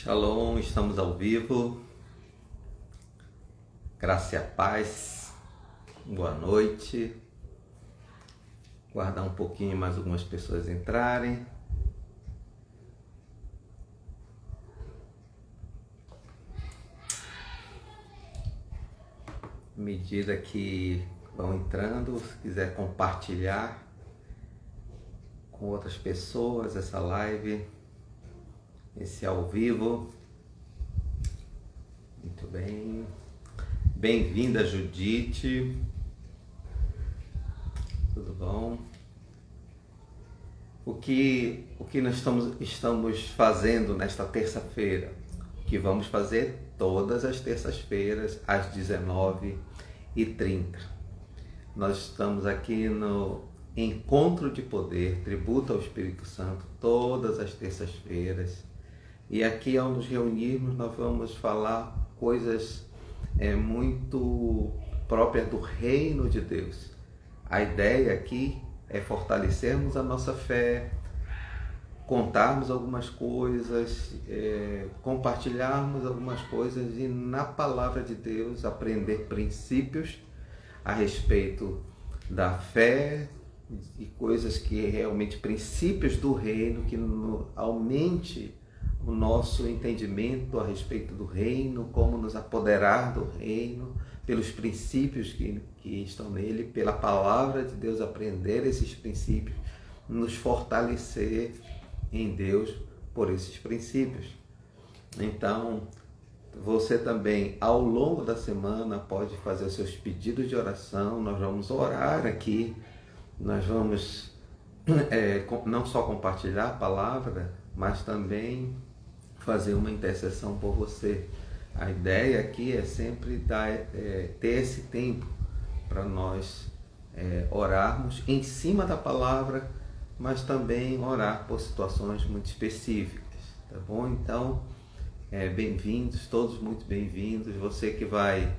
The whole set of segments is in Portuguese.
Shalom, estamos ao vivo. Graça e a paz. Boa noite. Guardar um pouquinho mais algumas pessoas entrarem. À medida que vão entrando, se quiser compartilhar com outras pessoas essa live, esse ao vivo. Muito bem. Bem-vinda, Judite. Tudo bom? O que nós estamos fazendo nesta terça-feira? O que vamos fazer todas as terças-feiras às 19h30. Nós estamos aqui no Encontro de Poder, Tributo ao Espírito Santo, todas as terças-feiras. E aqui, ao nos reunirmos, nós vamos falar coisas muito próprias do reino de Deus. A ideia aqui é fortalecermos a nossa fé, contarmos algumas coisas, compartilharmos algumas coisas e, na palavra de Deus, aprender princípios a respeito da fé e coisas que realmente, princípios do reino, que aumente o nosso entendimento a respeito do reino, como nos apoderar do reino, pelos princípios que estão nele, pela palavra de Deus, aprender esses princípios, nos fortalecer em Deus por esses princípios. Então, você também, ao longo da semana, pode fazer os seus pedidos de oração. Nós vamos orar aqui, nós vamos não só compartilhar a palavra, mas também fazer uma intercessão por você. A ideia aqui é sempre ter esse tempo para nós orarmos em cima da palavra, mas também orar por situações muito específicas, tá bom? Então, bem-vindos, todos muito bem-vindos. Você que vai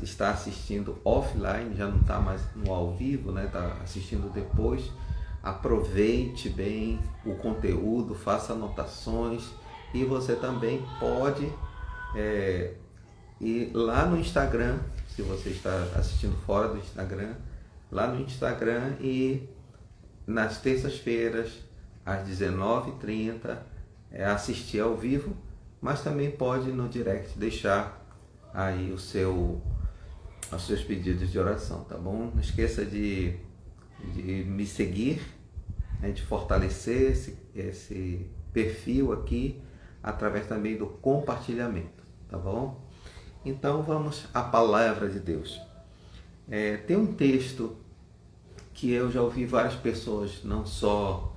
estar assistindo offline, já não está mais no ao vivo, né? Está assistindo depois, aproveite bem o conteúdo, faça anotações. E você também pode ir lá no Instagram, se você está assistindo fora do Instagram, lá no Instagram, e nas terças-feiras, às 19h30, assistir ao vivo, mas também pode no direct deixar aí os seus pedidos de oração, tá bom? Não esqueça de me seguir, de fortalecer esse perfil aqui, através também do compartilhamento, tá bom? Então vamos à palavra de Deus. Tem um texto que eu já ouvi várias pessoas não só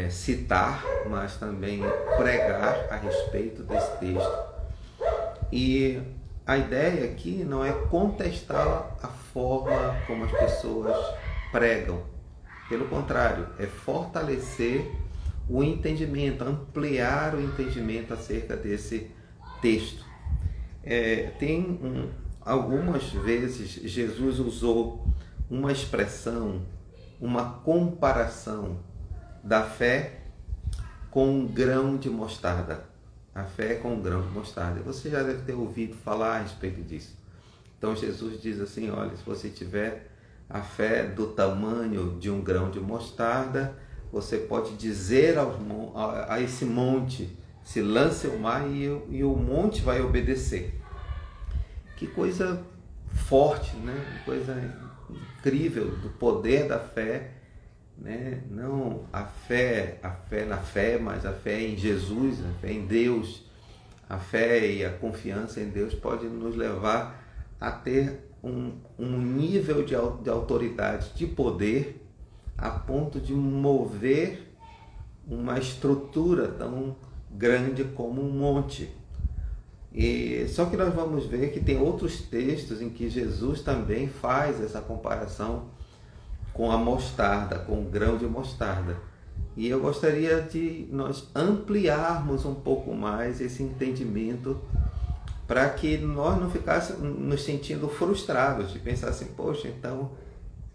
citar, mas também pregar a respeito desse texto. E a ideia aqui não é contestar a forma como as pessoas pregam. Pelo contrário, é fortalecer o entendimento, ampliar o entendimento acerca desse texto. Algumas vezes Jesus usou uma expressão, uma comparação da fé com um grão de mostarda. A fé com um grão de mostarda. Você já deve ter ouvido falar a respeito disso. Então Jesus diz assim: olha, se você tiver a fé do tamanho de um grão de mostarda, você pode dizer a esse monte, se lance ao mar, e o monte vai obedecer. Que coisa forte, né? Coisa incrível do poder da fé, né? Não a fé na fé, mas a fé em Jesus, a fé em Deus. A fé e a confiança em Deus pode nos levar a ter um nível de autoridade, de poder, a ponto de mover uma estrutura tão grande como um monte. Só que nós vamos ver que tem outros textos em que Jesus também faz essa comparação com a mostarda, com o grão de mostarda. E eu gostaria de nós ampliarmos um pouco mais esse entendimento, para que nós não ficássemos nos sentindo frustrados, de pensar assim: poxa, então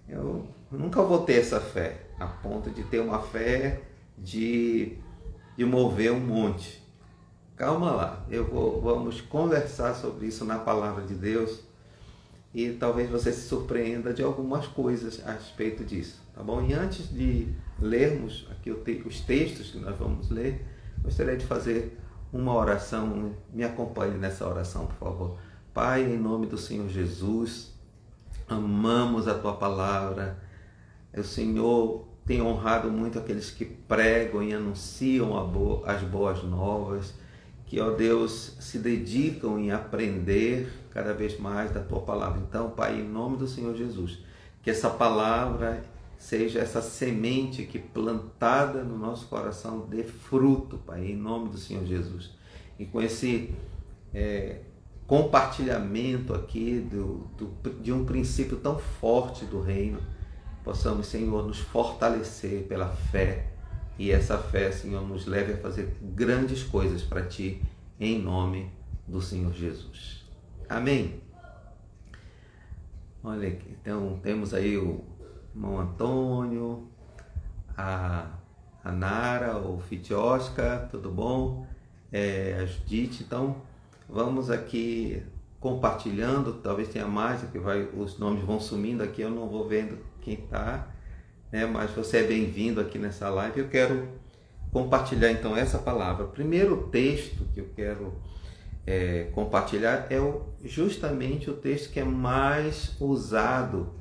eu nunca vou ter essa fé, a ponto de ter uma fé de mover um monte. calma lá, vamos conversar sobre isso na palavra de Deus e talvez você se surpreenda de algumas coisas a respeito disso, tá bom? E antes de lermos aqui os textos que nós vamos ler, gostaria de fazer uma oração. Me acompanhe nessa oração, por favor. Pai, em nome do Senhor Jesus, amamos a Tua palavra. O Senhor tem honrado muito aqueles que pregam e anunciam as boas novas, que, ó Deus, se dedicam em aprender cada vez mais da Tua palavra. Então, Pai, em nome do Senhor Jesus, que essa palavra seja essa semente que de no nosso coração dê fruto, Pai, em nome do Senhor Jesus. E com esse compartilhamento aqui de um princípio tão forte do reino, possamos, Senhor, nos fortalecer pela fé, e essa fé, Senhor, nos leve a fazer grandes coisas para Ti, em nome do Senhor Jesus. Amém? Olha aqui, então temos aí o irmão Antônio, a Nara, o Fitiosca, tudo bom? A Judite. Então vamos aqui compartilhando, talvez tenha mais, porque os nomes vão sumindo aqui, eu não vou vendo quem está, né? Mas você é bem-vindo aqui nessa live. Eu quero compartilhar então essa palavra. O primeiro texto que eu quero compartilhar é justamente o texto que é mais usado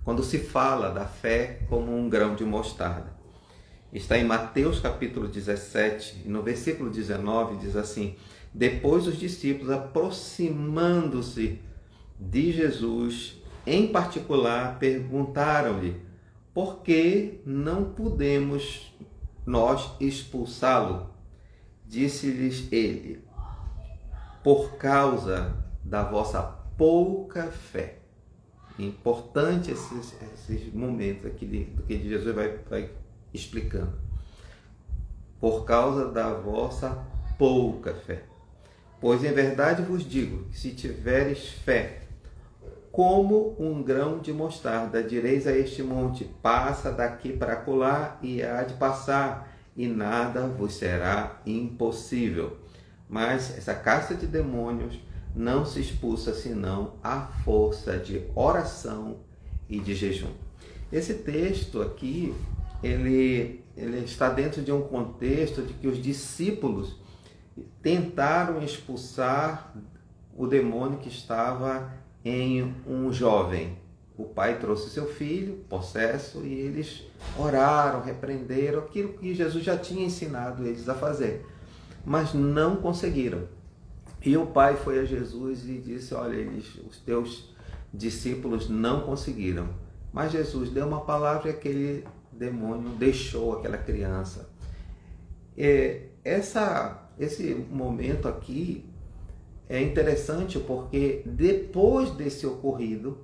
quando se fala da fé como um grão de mostarda. Está em Mateus capítulo 17, e no versículo 19 diz assim: depois os discípulos, aproximando-se de Jesus, em particular, perguntaram-lhe: por que não podemos nós expulsá-lo? Disse-lhes ele: por causa da vossa pouca fé. Importante esses momentos aqui do que Jesus vai explicando. Por causa da vossa pouca fé. Pois em verdade vos digo, que se tiveres fé, como um grão de mostarda, direis a este monte: passa daqui para acolá, e há de passar, e nada vos será impossível. Mas essa casta de demônios não se expulsa senão à força de oração e de jejum. Esse texto aqui, ele está dentro de um contexto de que os discípulos tentaram expulsar o demônio que estava em um jovem. O pai trouxe seu filho possesso e eles oraram, repreenderam aquilo que Jesus já tinha ensinado eles a fazer, mas não conseguiram. E o pai foi a Jesus e disse: olha, os teus discípulos não conseguiram. Mas Jesus deu uma palavra e aquele demônio deixou aquela criança. Esse momento aqui é interessante porque depois desse ocorrido,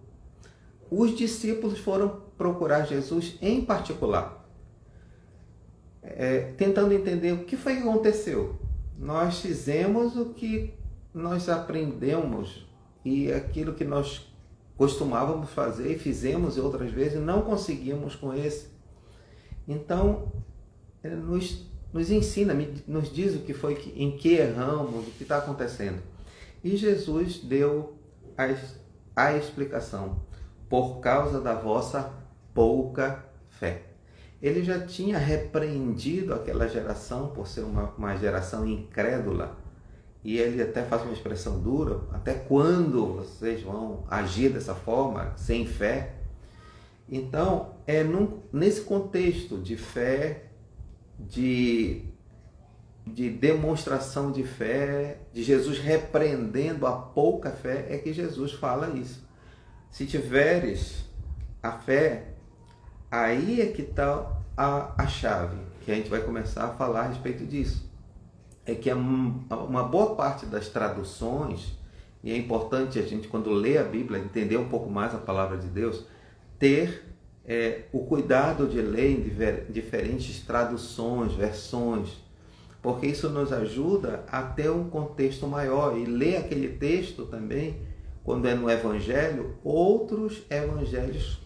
os discípulos foram procurar Jesus em particular, tentando entender o que foi que aconteceu. Nós fizemos o que nós aprendemos e aquilo que nós costumávamos fazer e fizemos outras vezes, não conseguimos com esse. Então, nos ensina, nos diz o que foi, em que erramos, o que está acontecendo. E Jesus deu a explicação: por causa da vossa pouca fé. Ele já tinha repreendido aquela geração por ser uma geração incrédula. E ele até faz uma expressão dura: até quando vocês vão agir dessa forma, sem fé? Então, nesse contexto de fé, de demonstração de fé, de Jesus repreendendo a pouca fé, é que Jesus fala isso. Se tiveres a fé, aí é que está a chave, que a gente vai começar a falar a respeito disso. É que uma boa parte das traduções, e é importante a gente, quando lê a Bíblia, entender um pouco mais a palavra de Deus, ter o cuidado de ler em diferentes traduções, versões, porque isso nos ajuda a ter um contexto maior e ler aquele texto também, quando é no Evangelho, outros evangelhos,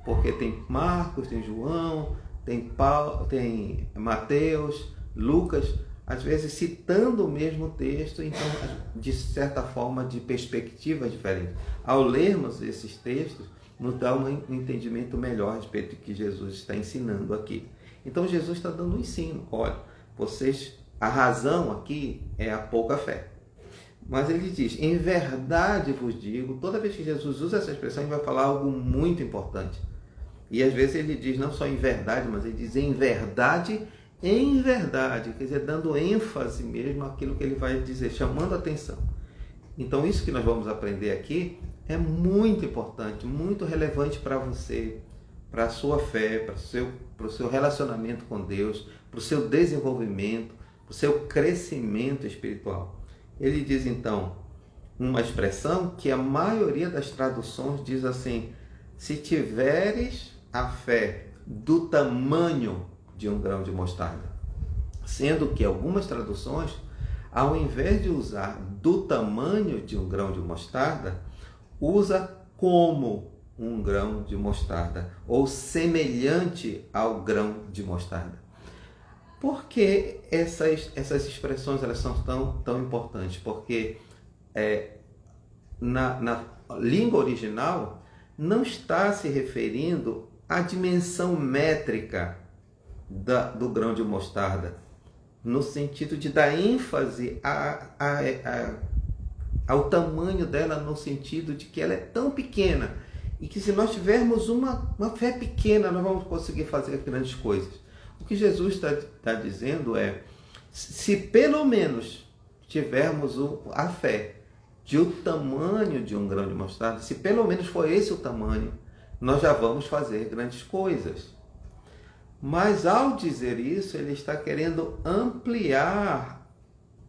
porque tem Marcos, tem João, tem Paulo, tem Mateus, Lucas, às vezes citando o mesmo texto, então de certa forma de perspectiva diferente. Ao lermos esses textos, nos dá um entendimento melhor a respeito do que Jesus está ensinando aqui. Então Jesus está dando um ensino. Olha, a razão aqui é a pouca fé. Mas ele diz, em verdade vos digo, toda vez que Jesus usa essa expressão, ele vai falar algo muito importante. E às vezes ele diz não só em verdade, mas ele diz em verdade, quer dizer, dando ênfase mesmo àquilo que ele vai dizer, chamando a atenção. Então isso que nós vamos aprender aqui é muito importante, muito relevante para você, para a sua fé, para o seu relacionamento com Deus, para o seu desenvolvimento, para o seu crescimento espiritual. Ele diz então uma expressão que a maioria das traduções diz assim: se tiveres a fé do tamanho de um grão de mostarda. Sendo que algumas traduções, ao invés de usar do tamanho de um grão de mostarda, usa como um grão de mostarda ou semelhante ao grão de mostarda. Por que essas expressões elas são tão importantes? Porque na língua original não está se referindo à dimensão métrica do grão de mostarda, no sentido de dar ênfase ao tamanho dela, no sentido de que ela é tão pequena e que se nós tivermos uma fé pequena, nós vamos conseguir fazer grandes coisas. O que Jesus está dizendo é, se pelo menos tivermos a fé de o tamanho de um grão de mostarda, se pelo menos for esse o tamanho, nós já vamos fazer grandes coisas. Mas ao dizer isso, ele está querendo ampliar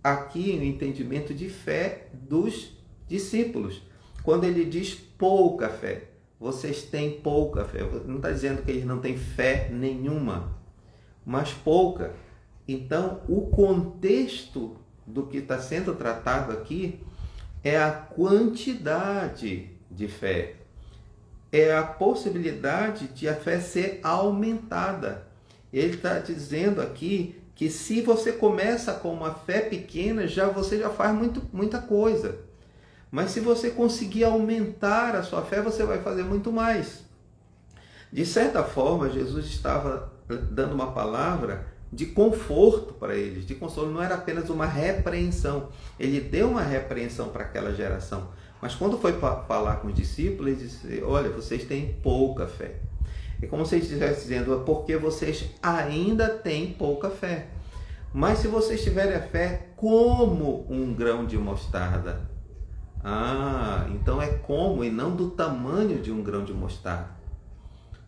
aqui o entendimento de fé dos discípulos. Quando ele diz pouca fé, vocês têm pouca fé. Não está dizendo que eles não têm fé nenhuma, mas pouca. Então, o contexto do que está sendo tratado aqui é a quantidade de fé. É a possibilidade de a fé ser aumentada. Ele está dizendo aqui que se você começa com uma fé pequena, você já faz muita coisa. Mas se você conseguir aumentar a sua fé, você vai fazer muito mais. De certa forma, Jesus estava dando uma palavra de conforto para eles, de consolo. Não era apenas uma repreensão. Ele deu uma repreensão para aquela geração. Mas quando foi falar com os discípulos, ele disse, olha, vocês têm pouca fé. É como se ele estivesse dizendo, é porque vocês ainda têm pouca fé. Mas se vocês tiverem a fé como um grão de mostarda, então é como e não do tamanho de um grão de mostarda.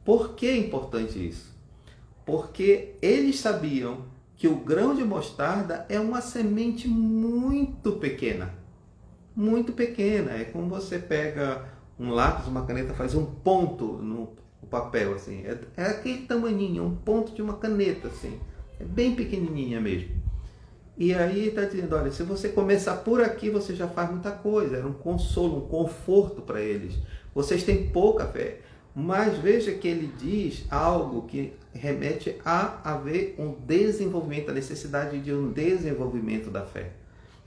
Por que é importante isso? Porque eles sabiam que o grão de mostarda é uma semente muito pequena. Muito pequena. É como você pega um lápis, uma caneta, faz um ponto no papel, assim. É aquele tamaninho, um ponto de uma caneta, assim. É bem pequenininha mesmo. E aí está dizendo, olha, se você começar por aqui, você já faz muita coisa. Era um consolo, um conforto para eles. Vocês têm pouca fé. Mas veja que ele diz algo que remete a haver um desenvolvimento, a necessidade de um desenvolvimento da fé.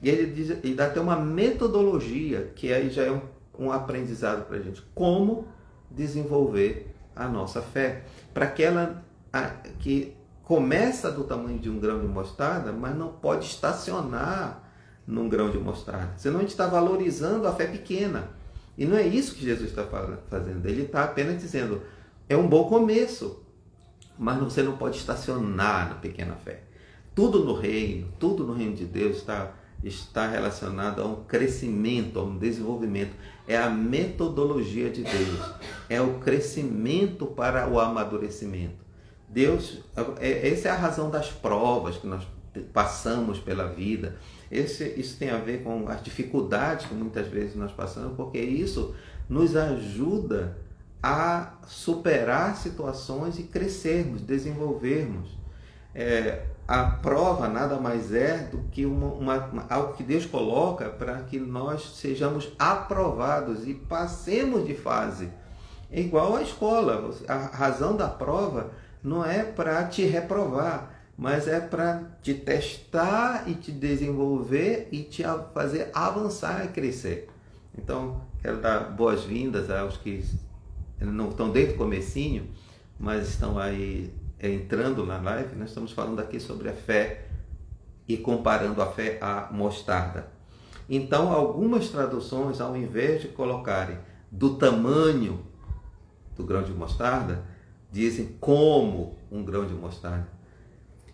E ele dá até uma metodologia, que aí já é um aprendizado para a gente. Como desenvolver a nossa fé. Para que ela que começa do tamanho de um grão de mostarda, mas não pode estacionar num grão de mostarda. Senão a gente está valorizando a fé pequena. E não é isso que Jesus está fazendo. Ele está apenas dizendo, é um bom começo, mas você não pode estacionar na pequena fé. Tudo no reino de Deus está relacionado a um crescimento, a um desenvolvimento. É a metodologia de Deus. É o crescimento para o amadurecimento. Essa é a razão das provas que nós passamos pela vida. Isso tem a ver com as dificuldades que muitas vezes nós passamos, porque isso nos ajuda a superar situações e crescermos, desenvolvermos. A prova nada mais é do que algo que Deus coloca para que nós sejamos aprovados e passemos de fase. É igual à escola. A razão da prova não é para te reprovar, mas é para te testar e te desenvolver e te fazer avançar e crescer. Então, quero dar boas-vindas aos que não estão desde o comecinho, mas estão aí entrando na live. Nós estamos falando aqui sobre a fé e comparando a fé à mostarda. Então, algumas traduções, ao invés de colocarem do tamanho do grão de mostarda, dizem como um grão de mostarda.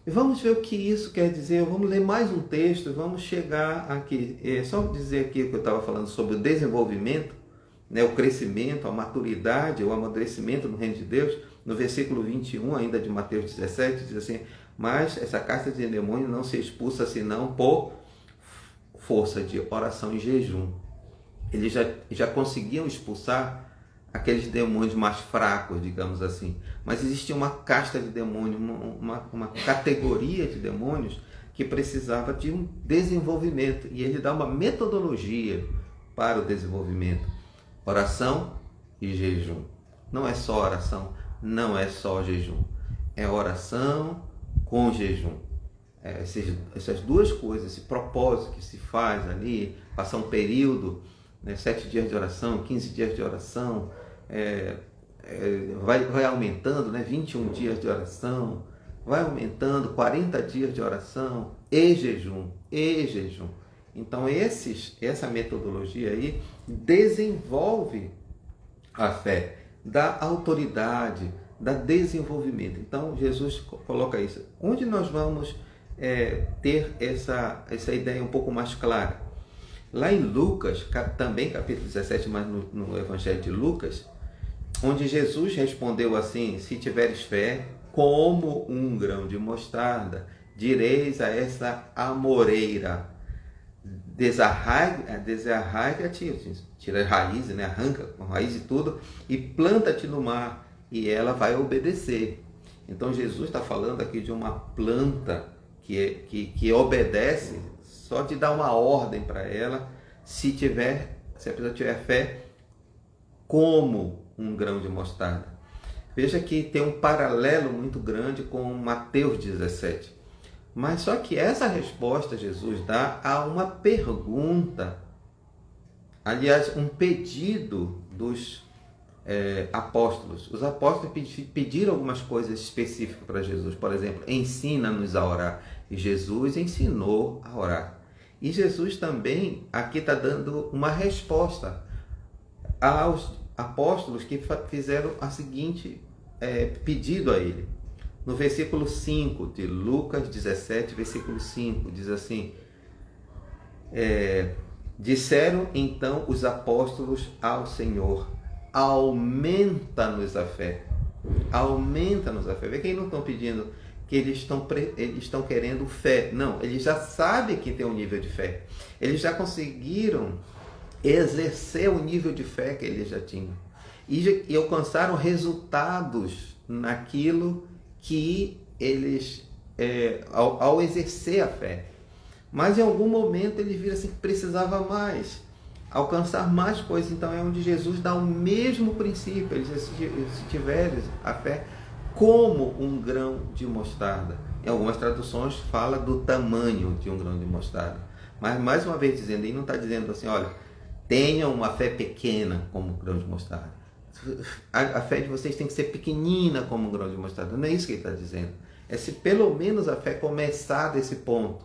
E vamos ver o que isso quer dizer. Vamos ler mais um texto e vamos chegar aqui. Só dizer aqui o que eu estava falando sobre o desenvolvimento, né, o crescimento, a maturidade, o amadurecimento no reino de Deus. No versículo 21, ainda de Mateus 17, diz assim: mas essa casta de demônio não se expulsa senão por força de oração e jejum. Eles já conseguiam expulsar aqueles demônios mais fracos, digamos assim. Mas existia uma casta de demônios, uma categoria de demônios que precisava de um desenvolvimento. E ele dá uma metodologia para o desenvolvimento. Oração e jejum. Não é só oração, não é só jejum. É oração com jejum. Essas duas coisas, esse propósito que se faz ali, passar um período, né, 7 dias de oração, 15 dias de oração, vai aumentando, né, 21 dias de oração, vai aumentando, 40 dias de oração e jejum. Então essa metodologia aí desenvolve a fé, dá autoridade, dá desenvolvimento. Então Jesus coloca isso. Onde nós vamos ter essa ideia um pouco mais clara? Lá em Lucas, também capítulo 17, mas no Evangelho de Lucas, onde Jesus respondeu assim: se tiveres fé como um grão de mostarda, direis a essa amoreira: desarraiga-te, tira as raízes, né? Arranca com raiz e tudo, e planta-te no mar, e ela vai obedecer. Então Jesus está falando aqui de uma planta que obedece só de dar uma ordem para ela, se a pessoa tiver fé como um grão de mostarda. Veja que tem um paralelo muito grande com Mateus 17. Mas só que essa resposta Jesus dá a uma pergunta, aliás, um pedido dos apóstolos. Os apóstolos pediram algumas coisas específicas para Jesus. Por exemplo, ensina-nos a orar. E Jesus ensinou a orar. E Jesus também aqui está dando uma resposta aos apóstolos que fizeram a seguinte pedido a ele. No versículo 5 de Lucas 17, versículo 5, diz assim: disseram então os apóstolos ao Senhor: aumenta-nos a fé. Aumenta-nos a fé. Vê que eles não estão pedindo que eles estão querendo fé. Não, eles já sabem que tem um nível de fé. Eles já conseguiram exercer o nível de fé que eles já tinham. E alcançaram resultados naquilo que eles, ao exercer a fé. Mas em algum momento eles viram assim que precisava mais, alcançar mais coisas. Então é onde Jesus dá o mesmo princípio. Ele diz: se tiveres a fé como um grão de mostarda. Em algumas traduções fala do tamanho de um grão de mostarda. Mas mais uma vez dizendo, ele não está dizendo assim: olha, tenham uma fé pequena como um grão de mostarda. A fé de vocês tem que ser pequenina como um grão de mostarda. Não é isso que ele está dizendo. É se pelo menos a fé começar desse ponto,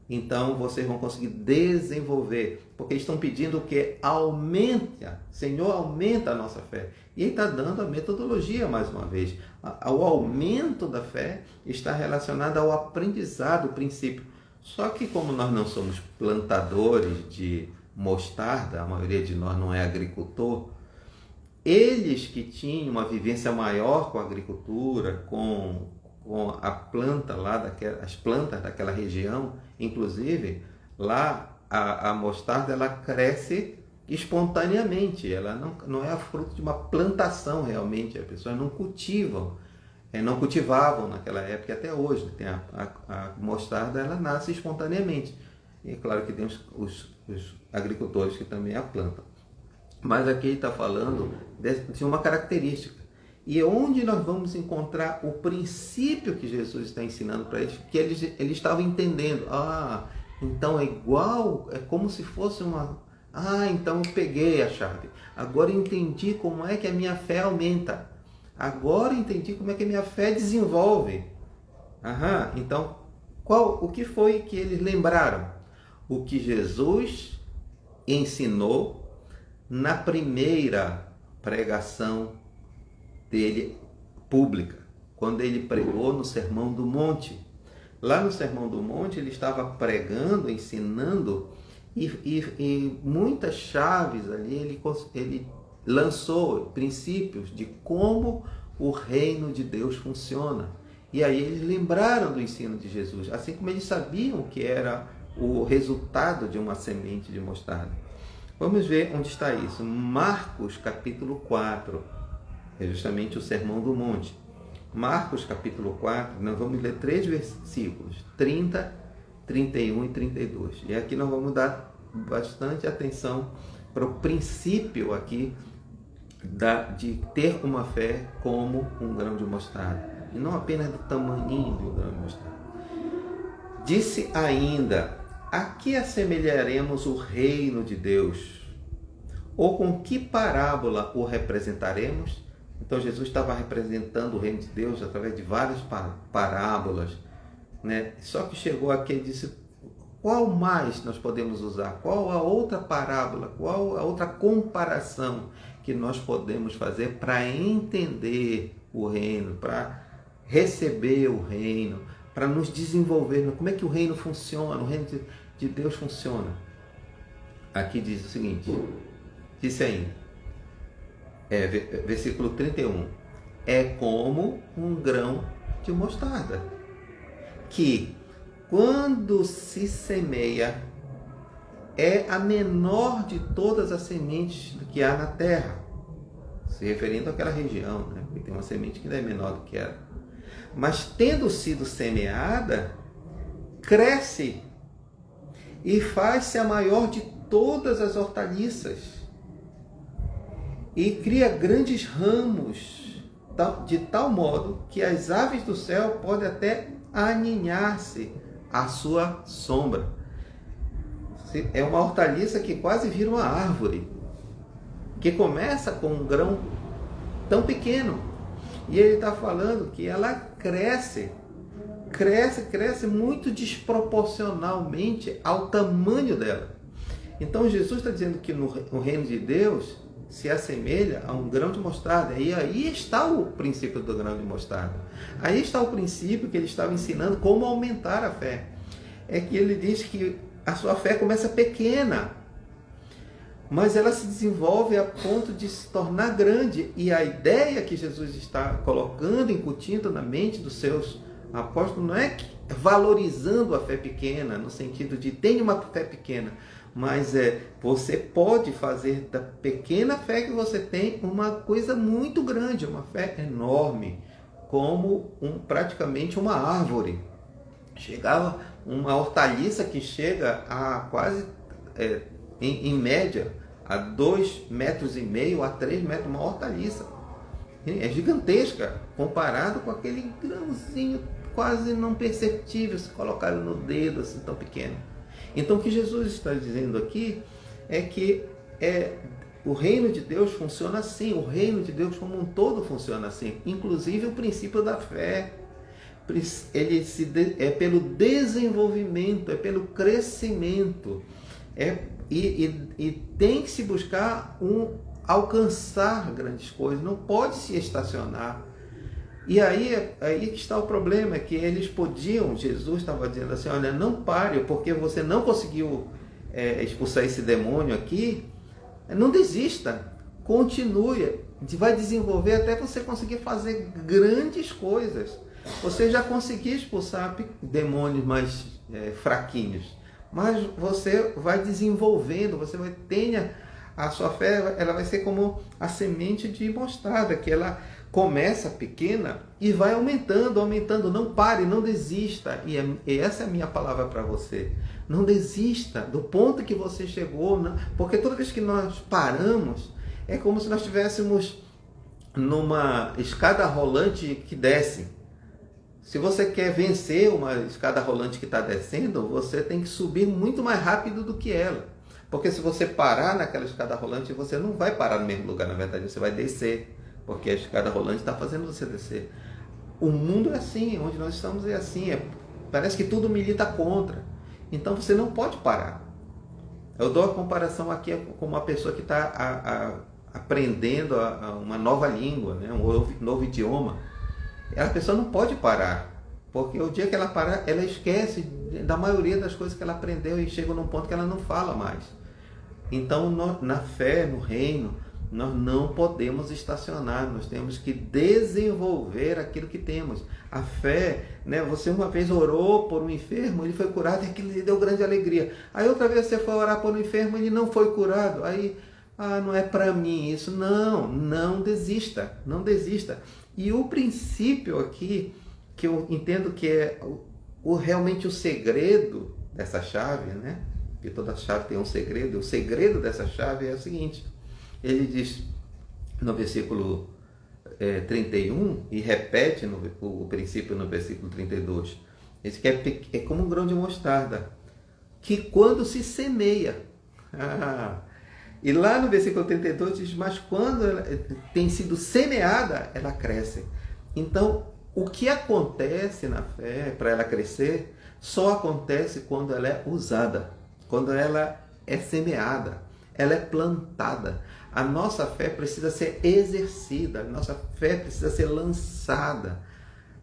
então vocês vão conseguir desenvolver. Porque eles estão pedindo que aumente, Senhor, aumenta a nossa fé. E ele está dando a metodologia mais uma vez. O aumento da fé está relacionado ao aprendizado, o princípio. Só que como nós não somos plantadores de mostarda, a maioria de nós não é agricultor, eles que tinham uma vivência maior com a agricultura, com a planta lá, as plantas daquela região, inclusive, lá a mostarda ela cresce espontaneamente, ela não é fruto de uma plantação realmente, as pessoas não cultivam, não cultivavam naquela época, até hoje tem a mostarda, ela nasce espontaneamente. E é claro que tem os agricultores que também a plantam. Mas aqui ele está falando de uma característica, E onde nós vamos encontrar o princípio que Jesus está ensinando para eles, que eles estavam entendendo. Então é igual, é como se fosse uma... então eu peguei a chave. Agora eu entendi como é que a minha fé aumenta. Agora eu entendi como é que a minha fé desenvolve. Então, o que foi que eles lembraram? O que Jesus ensinou na primeira pregação dele pública, quando ele pregou no Sermão do Monte. Lá no Sermão do Monte ele estava pregando, ensinando, e muitas chaves ali ele lançou princípios de como o reino de Deus funciona. E aí eles lembraram do ensino de Jesus, assim como eles sabiam que era o resultado de uma semente de mostarda. Vamos ver onde está isso. Marcos capítulo 4, é justamente o Sermão do Monte. Marcos capítulo 4, nós vamos ler 3 versículos, 30, 31 e 32. E aqui nós vamos dar bastante atenção para o princípio aqui de ter uma fé como um grão de mostarda. E não apenas do tamanho do grão de mostarda. Disse ainda: a que assemelharemos o reino de Deus? Ou com que parábola o representaremos? Então Jesus estava representando o reino de Deus através de várias parábolas, né? Só que chegou aqui e disse: qual mais nós podemos usar? Qual a outra parábola? Qual a outra comparação que nós podemos fazer para entender o reino, para receber o reino, para nos desenvolver? Como é que o reino funciona? O reino de Deus funciona. Aqui diz o seguinte, disse ainda, versículo 31, é como um grão de mostarda, que quando se semeia é a menor de todas as sementes que há na terra, se referindo àquela região, né? Porque tem uma semente que não é menor do que ela, mas tendo sido semeada, cresce e faz-se a maior de todas as hortaliças e cria grandes ramos, de tal modo que as aves do céu podem até aninhar-se à sua sombra. É uma hortaliça que quase vira uma árvore, que começa com um grão tão pequeno, e ele está falando que ela cresce muito desproporcionalmente ao tamanho dela. Então Jesus está dizendo que no reino de Deus se assemelha a um grão de mostarda. E aí está o princípio do grão de mostarda. Aí está o princípio que ele estava ensinando como aumentar a fé. É que ele diz que a sua fé começa pequena, mas ela se desenvolve a ponto de se tornar grande. E a ideia que Jesus está colocando, incutindo na mente dos seus apóstolos, não é valorizando a fé pequena, no sentido de tenha uma fé pequena, mas você pode fazer da pequena fé que você tem uma coisa muito grande, uma fé enorme, como praticamente uma árvore. Chegava uma hortaliça que chega a quase, em média, a 2,5 metros a 3 metros, uma hortaliça. É gigantesca, comparado com aquele grãozinho quase não perceptível, se colocado no dedo, assim, tão pequeno. Então o que Jesus está dizendo aqui é que o reino de Deus funciona assim, o reino de Deus como um todo funciona assim, inclusive o princípio da fé. É pelo desenvolvimento, é pelo crescimento, e tem que se buscar alcançar grandes coisas, não pode se estacionar. E aí que está o problema, é que eles podiam, Jesus estava dizendo assim, olha, não pare, porque você não conseguiu expulsar esse demônio aqui, não desista, continue, vai desenvolver até você conseguir fazer grandes coisas. Você já conseguiu expulsar demônios mais fraquinhos, mas você vai desenvolvendo, você vai ter a sua fé, ela vai ser como a semente de mostarda, que ela começa pequena e vai aumentando, não pare, não desista. E essa é a minha palavra para você. Não desista do ponto que você chegou, porque toda vez que nós paramos, é como se nós estivéssemos numa escada rolante que desce. Se você quer vencer uma escada rolante que está descendo, você tem que subir muito mais rápido do que ela. Porque se você parar naquela escada rolante, você não vai parar no mesmo lugar, na verdade, você vai descer. Porque a escada rolante está fazendo você descer. O mundo é assim, onde nós estamos é assim. Parece que tudo milita contra. Então você não pode parar. Eu dou a comparação aqui com uma pessoa que está aprendendo uma nova língua, né? Um novo idioma. A pessoa não pode parar, porque o dia que ela parar, ela esquece da maioria das coisas que ela aprendeu e chega num ponto que ela não fala mais. Então, na fé, no reino, nós não podemos estacionar, nós temos que desenvolver aquilo que temos. A fé, né? Você uma vez orou por um enfermo, ele foi curado e aquilo lhe deu grande alegria. Aí outra vez você foi orar por um enfermo e ele não foi curado. Aí, não é para mim isso. Não desista, não desista. E o princípio aqui, que eu entendo que é realmente o segredo dessa chave, né? Porque toda chave tem um segredo. O segredo dessa chave é o seguinte. Ele diz no versículo 31 e repete o princípio no versículo 32. Ele diz que é como um grão de mostarda, que quando se semeia... E lá no versículo 32 diz, mas quando ela tem sido semeada, ela cresce. Então, o que acontece na fé para ela crescer, só acontece quando ela é usada, quando ela é semeada, ela é plantada. A nossa fé precisa ser exercida, a nossa fé precisa ser lançada.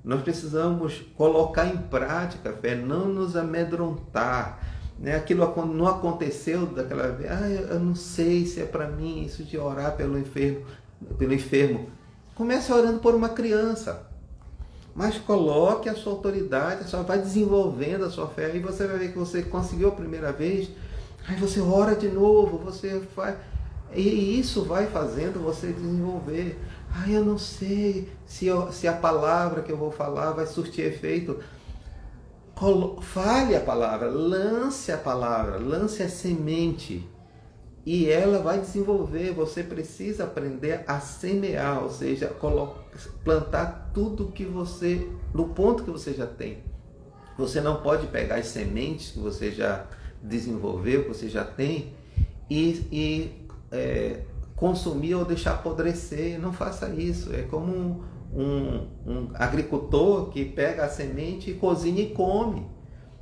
Nós precisamos colocar em prática a fé, não nos amedrontar. Aquilo não aconteceu daquela vez. Eu não sei se é para mim isso de orar pelo enfermo. Comece orando por uma criança, mas coloque a sua autoridade, só vai desenvolvendo a sua fé. Aí você vai ver que você conseguiu a primeira vez, aí você ora de novo, você faz, e isso vai fazendo você desenvolver. Eu não sei se a palavra que eu vou falar vai surtir efeito. Fale a palavra, lance a semente e ela vai desenvolver. Você precisa aprender a semear, ou seja, plantar tudo que você, no ponto que você já tem. Você não pode pegar as sementes que você já desenvolveu, que você já tem e consumir ou deixar apodrecer. Não faça isso. É como um agricultor que pega a semente e cozinha e come.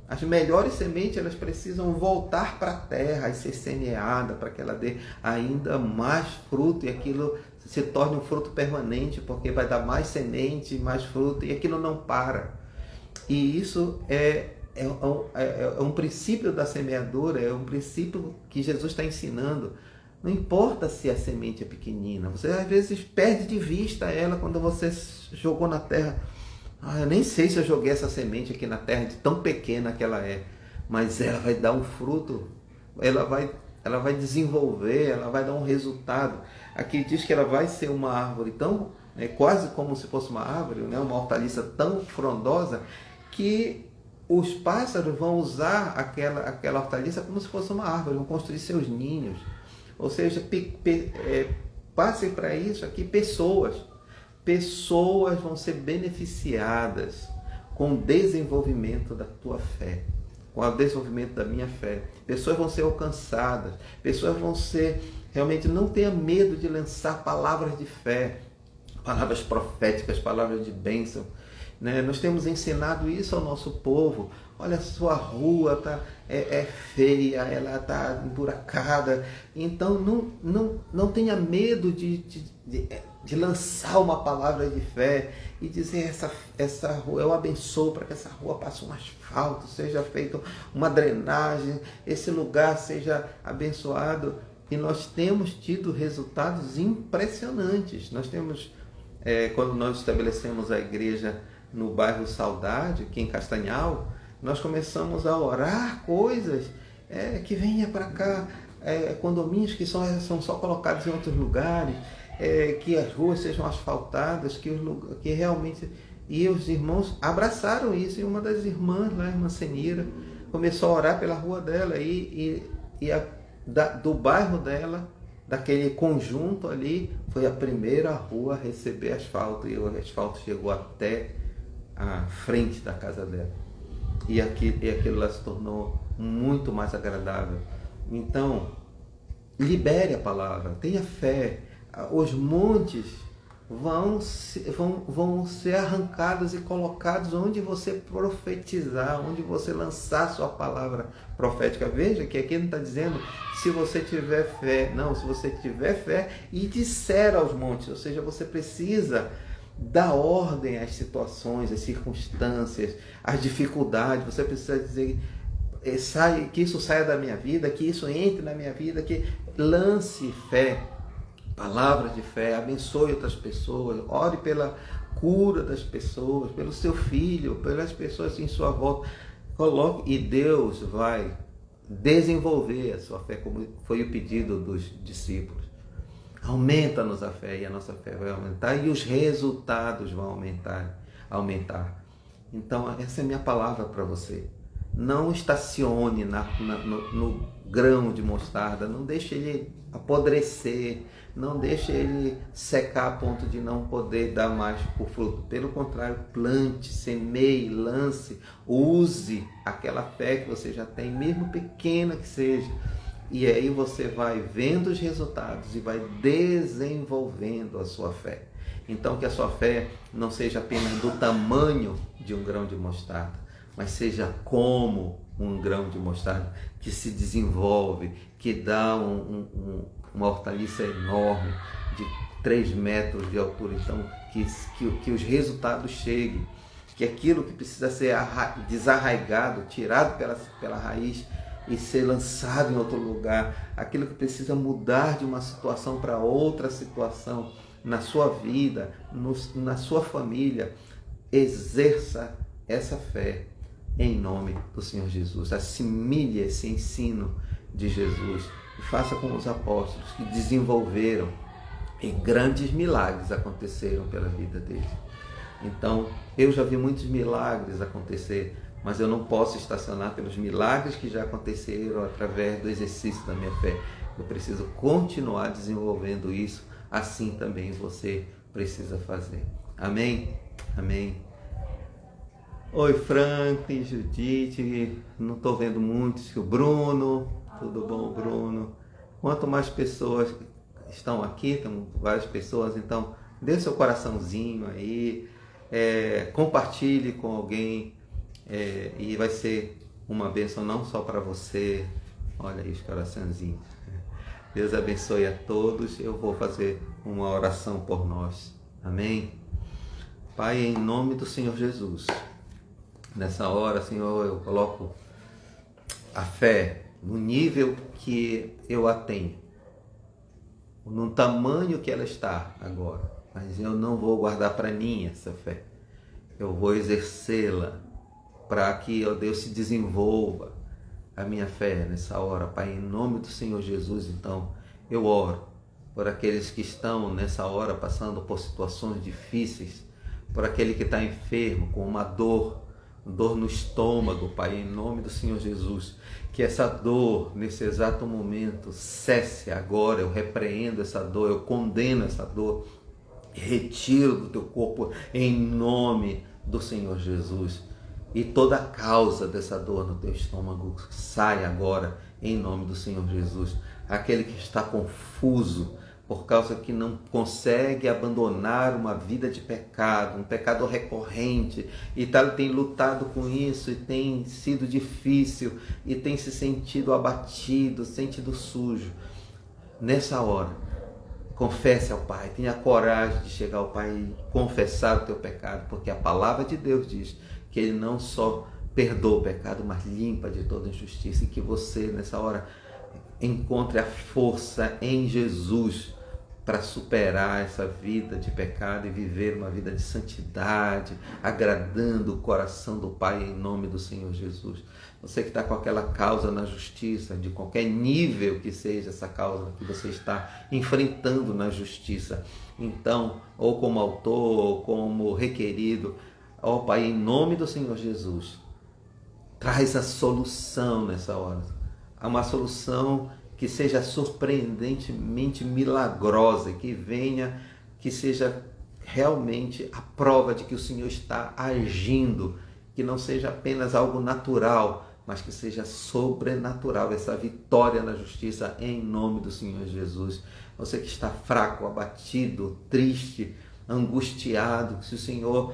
As melhores sementes, elas precisam voltar para a terra e ser semeada para que ela dê ainda mais fruto e aquilo se torne um fruto permanente, porque vai dar mais semente, mais fruto e aquilo não para. E isso é um princípio da semeadura, é um princípio que Jesus está ensinando. Não importa se a semente é pequenina, você às vezes perde de vista ela quando você jogou na terra. Eu nem sei se eu joguei essa semente aqui na terra, de tão pequena que ela é, mas ela vai dar um fruto, ela vai desenvolver, ela vai dar um resultado. Aqui diz que ela vai ser uma árvore tão, quase como se fosse uma árvore, uma hortaliça tão frondosa, que os pássaros vão usar aquela hortaliça como se fosse uma árvore, vão construir seus ninhos. Ou seja, passe para isso aqui pessoas vão ser beneficiadas com o desenvolvimento da tua fé, com o desenvolvimento da minha fé. Pessoas vão ser alcançadas, pessoas vão ser, realmente não tenha medo de lançar palavras de fé, palavras proféticas, palavras de bênção. Nós temos ensinado isso ao nosso povo. Olha, a sua rua é feia, ela está emburacada. Então não tenha medo de lançar uma palavra de fé e dizer, essa rua, eu abençoo para que essa rua passe um asfalto, seja feita uma drenagem, esse lugar seja abençoado. E nós temos tido resultados impressionantes. Nós temos, quando nós estabelecemos a igreja no bairro Saudade, aqui em Castanhal, nós começamos a orar coisas que venha para cá, condomínios que são só colocados em outros lugares, que as ruas sejam asfaltadas, que realmente... E os irmãos abraçaram isso, e uma das irmãs, a irmã Senira, começou a orar pela rua dela, do bairro dela, daquele conjunto ali, foi a primeira rua a receber asfalto, e o asfalto chegou até a frente da casa dela. E aquilo lá se tornou muito mais agradável. Então, libere a palavra, tenha fé. Os montes vão ser arrancados e colocados onde você profetizar, onde você lançar sua palavra profética. Veja que aqui não está dizendo se você tiver fé, não, se você tiver fé e disser aos montes, ou seja, você precisa dar ordem às situações, às circunstâncias, às dificuldades. Você precisa dizer que isso saia da minha vida, que isso entre na minha vida, que lance fé, palavras de fé, abençoe outras pessoas, ore pela cura das pessoas, pelo seu filho, pelas pessoas em sua volta. Coloque, e Deus vai desenvolver a sua fé, como foi o pedido dos discípulos. Aumenta-nos a fé, e a nossa fé vai aumentar, e os resultados vão aumentar. Então, essa é a minha palavra para você. Não estacione no grão de mostarda, não deixe ele apodrecer, não deixe ele secar a ponto de não poder dar mais por fruto. Pelo contrário, plante, semeie, lance, use aquela fé que você já tem, mesmo pequena que seja. E aí você vai vendo os resultados e vai desenvolvendo a sua fé. Então, que a sua fé não seja apenas do tamanho de um grão de mostarda, mas seja como um grão de mostarda que se desenvolve, que dá uma hortaliça enorme de 3 metros de altura. Então, que os resultados cheguem, que aquilo que precisa ser desarraigado, tirado pela raiz e ser lançado em outro lugar, aquilo que precisa mudar de uma situação para outra situação, na sua vida, na sua família, exerça essa fé em nome do Senhor Jesus. Assimile esse ensino de Jesus e faça como os apóstolos que desenvolveram, e grandes milagres aconteceram pela vida deles. Então, eu já vi muitos milagres acontecer, mas eu não posso estacionar pelos milagres que já aconteceram através do exercício da minha fé. Eu preciso continuar desenvolvendo isso, assim também você precisa fazer. Amém? Amém. Oi, Franklin, Judite, não estou vendo muitos. O Bruno, tudo bom, Bruno? Quanto mais pessoas estão aqui, tem várias pessoas, então dê seu coraçãozinho aí, compartilhe com alguém, e vai ser uma bênção não só para você. Olha aí os coraçãozinhos. Deus abençoe a todos. Eu vou fazer uma oração por nós. Amém? Pai, em nome do Senhor Jesus, nessa hora, Senhor, eu coloco a fé no nível que eu a tenho, no tamanho que ela está agora, mas eu não vou guardar para mim essa fé. Eu vou exercê-la para que, ó Deus, se desenvolva a minha fé nessa hora, Pai, em nome do Senhor Jesus. Então, eu oro por aqueles que estão nessa hora passando por situações difíceis, por aquele que está enfermo, com uma dor no estômago, Pai, em nome do Senhor Jesus, que essa dor, nesse exato momento, cesse agora. Eu repreendo essa dor, eu condeno essa dor, retiro do teu corpo, em nome do Senhor Jesus. E toda a causa dessa dor no teu estômago sai agora, em nome do Senhor Jesus. Aquele que está confuso, por causa que não consegue abandonar uma vida de pecado, um pecado recorrente, e tem lutado com isso, e tem sido difícil, e tem se sentido abatido, sentido sujo. Nessa hora, confesse ao Pai, tenha coragem de chegar ao Pai e confessar o teu pecado, porque a palavra de Deus diz que Ele não só perdoa o pecado, mas limpa de toda injustiça, e que você, nessa hora, encontre a força em Jesus para superar essa vida de pecado e viver uma vida de santidade, agradando o coração do Pai, em nome do Senhor Jesus. Você que está com aquela causa na justiça, de qualquer nível que seja essa causa que você está enfrentando na justiça, então, ou como autor, ou como requerido, ó Pai, em nome do Senhor Jesus, traz a solução nessa hora. Há uma solução que seja surpreendentemente milagrosa, que venha, que seja realmente a prova de que o Senhor está agindo, que não seja apenas algo natural, mas que seja sobrenatural, essa vitória na justiça em nome do Senhor Jesus. Você que está fraco, abatido, triste, angustiado, que o Senhor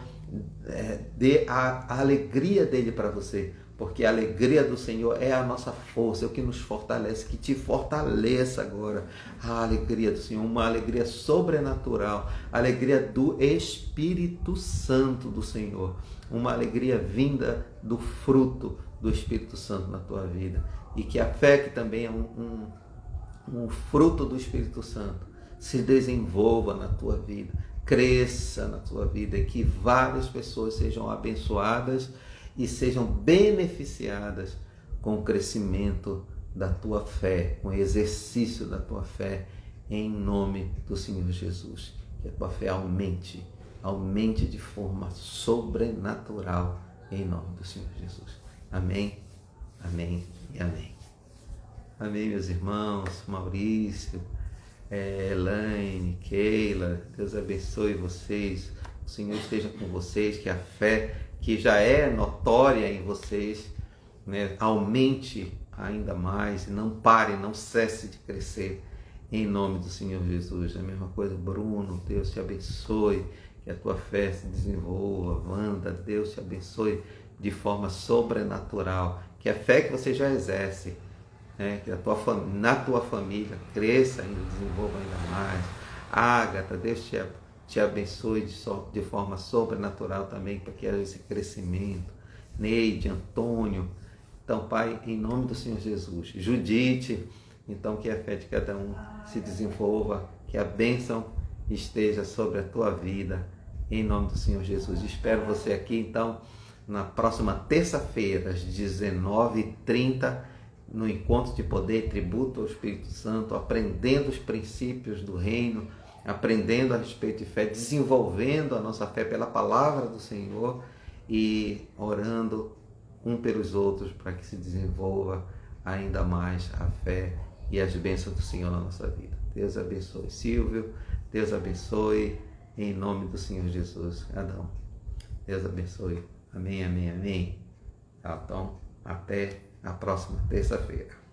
dê a alegria dele para você, porque a alegria do Senhor é a nossa força, é o que nos fortalece, que te fortaleça agora a alegria do Senhor, uma alegria sobrenatural, a alegria do Espírito Santo do Senhor, uma alegria vinda do fruto do Espírito Santo na tua vida, e que a fé, que também é um fruto do Espírito Santo, se desenvolva na tua vida, cresça na tua vida, e que várias pessoas sejam abençoadas e sejam beneficiadas com o crescimento da tua fé, com o exercício da tua fé, em nome do Senhor Jesus. Que a tua fé aumente de forma sobrenatural, em nome do Senhor Jesus. Amém, amém e amém. Amém, meus irmãos, Maurício, Elaine, Keila, Deus abençoe vocês, o Senhor esteja com vocês, que a fé que já é notória em vocês, né, aumente ainda mais, não pare, não cesse de crescer, em nome do Senhor Jesus. A mesma coisa, Bruno, Deus te abençoe, que a tua fé se desenvolva. Wanda, Deus te abençoe de forma sobrenatural, que a fé que você já exerce, que na tua família cresça ainda, desenvolva ainda mais. Ágata, Deus te abençoe de forma sobrenatural também, para que haja esse crescimento. Neide, Antônio, então, Pai, em nome do Senhor Jesus. Judite, então, que a fé de cada um se desenvolva, que a bênção esteja sobre a tua vida, em nome do Senhor Jesus. Espero você aqui, então, na próxima terça-feira, às 19h30, no encontro de poder e tributo ao Espírito Santo, aprendendo os princípios do reino, aprendendo a respeito de fé, desenvolvendo a nossa fé pela palavra do Senhor e orando um pelos outros para que se desenvolva ainda mais a fé e as bênçãos do Senhor na nossa vida. Deus abençoe Silvio, Deus abençoe em nome do Senhor Jesus, cada um. Deus abençoe. Amém, amém, amém. Então, até a próxima terça-feira.